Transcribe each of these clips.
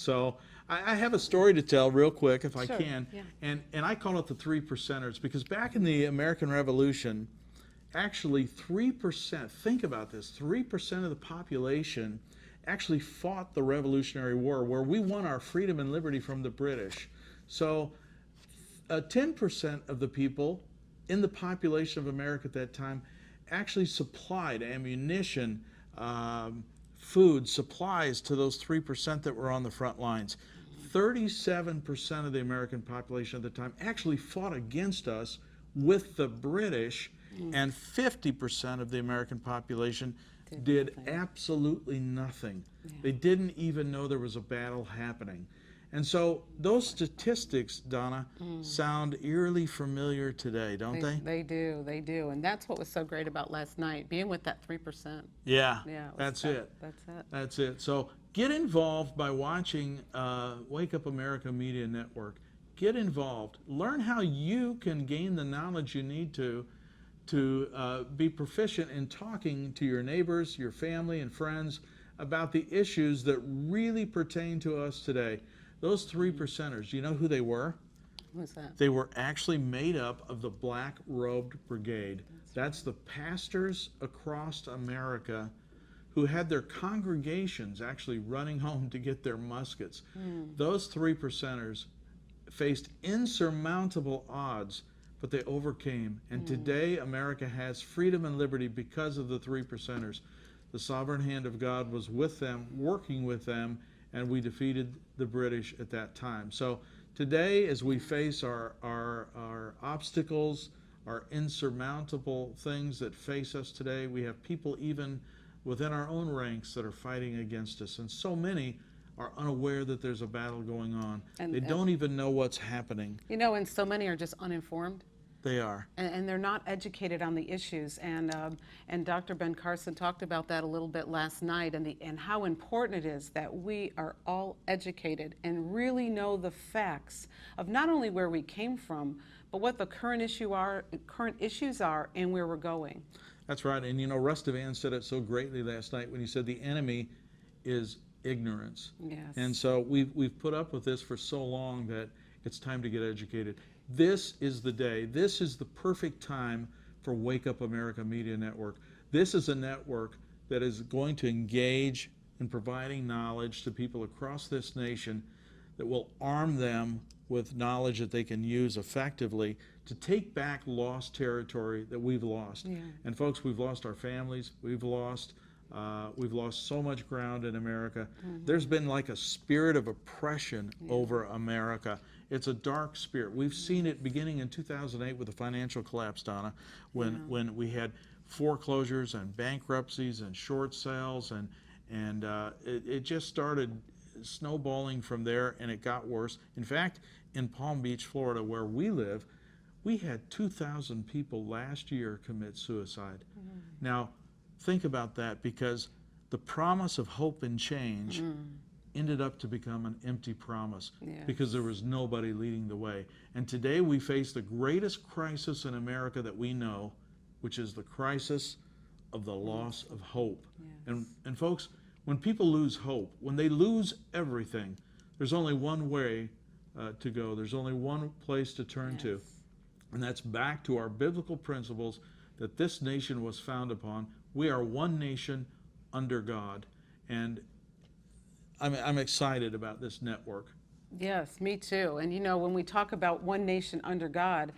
So I have a story to tell real quick if I Sure, can. yeah. And I call it the 3%ers because back in the American Revolution, actually 3%, think about this, 3% of the population actually fought the Revolutionary War where we won our freedom and liberty from the British. So 10% of the people in the population of America at that time actually supplied ammunition, food, supplies to those 3% that were on the front lines. 37% of the American population at the time actually fought against us with the British, and 50% of the American population did nothing. absolutely nothing. Yeah. They didn't even know there was a battle happening. And so those statistics, Donna, sound eerily familiar today, don't they? They do, they do. And that's what was so great about last night, being with that 3%. Yeah, Yeah, that's it. That's it. That's it. So get involved by watching Wake Up America Media Network. Get involved. Learn how you can gain the knowledge you need to be proficient in talking to your neighbors, your family, and friends about the issues that really pertain to us today. Those 3%ers, you know who they were? What's that? They were actually made up of the Black Robed Brigade. That's the pastors across America who had their congregations actually running home to get their muskets. Those 3%ers faced insurmountable odds, but they overcame. And today America has freedom and liberty because of the 3%ers. The sovereign hand of God was with them, working with them, and we defeated the British at that time. So today, as we face our obstacles, our insurmountable things that face us today, we have people even within our own ranks that are fighting against us. And so many are unaware that there's a battle going on. They don't even know what's happening. You know, and so many are just uninformed. They are. And they're not educated on the issues. And Dr. Ben Carson talked about that a little bit last night, and how important it is that we are all educated and really know the facts of not only where we came from, but what the current issues are and where we're going. That's right. And you know, Russ Devan said it so greatly last night when he said the enemy is ignorance. Yes. And so we've put up with this for so long that it's time to get educated. This is the day. This is the perfect time for Wake Up America Media Network. This is a network that is going to engage in providing knowledge to people across this nation that will arm them with knowledge that they can use effectively to take back lost territory that we've lost. Yeah. And folks, we've lost our families. We've lost so much ground in America. There's been like a spirit of oppression over America. It's a dark spirit. We've seen it beginning in 2008 with the financial collapse, Donna, when we had foreclosures and bankruptcies and short sales, and it just started snowballing from there, and it got worse. In fact, in Palm Beach, Florida, where we live, we had 2,000 people last year commit suicide. Now, think about that, because the promise of hope and change ended up to become an empty promise because there was nobody leading the way. And today we face the greatest crisis in America that we know, which is the crisis of the loss of hope. Yes. And folks, when people lose hope, when they lose everything, there's only one way to go. There's only one place to turn to, and that's back to our biblical principles that this nation was founded upon. We are one nation under God, and I'm excited about this network. Yes, me too. And you know, when we talk about one nation under God,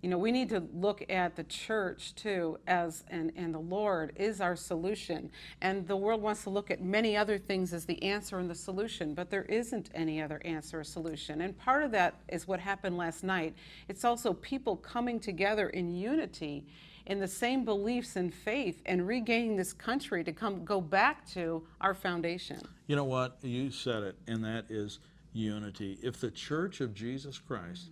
you know, we need to look at the church too as, and the Lord is our solution. And the world wants to look at many other things as the answer and the solution, but there isn't any other answer or solution. And part of that is what happened last night. It's also people coming together in unity in the same beliefs and faith and regaining this country to go back to our foundation. You know what? You said it, and that is unity. If the Church of Jesus Christ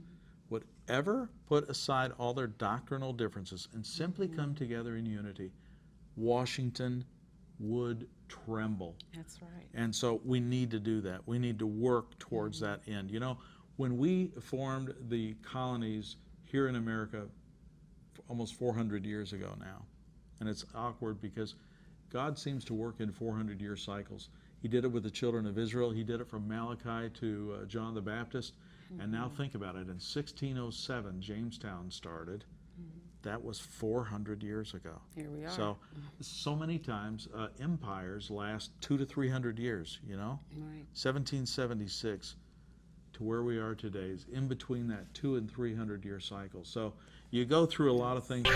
would ever put aside all their doctrinal differences and simply come together in unity, Washington would tremble. That's right. And so we need to do that. We need to work towards that end. You know, when we formed the colonies here in America almost 400 years ago now, and it's awkward because God seems to work in 400-year cycles. He did it with the children of Israel. He did it from Malachi to John the Baptist. And now think about it. In 1607, Jamestown started. That was 400 years ago. Here we are. So many times empires last 200 to 300 years, you know? Right. 1776 to where we are today is in between that 200 and 300 year cycle. So you go through a lot of things.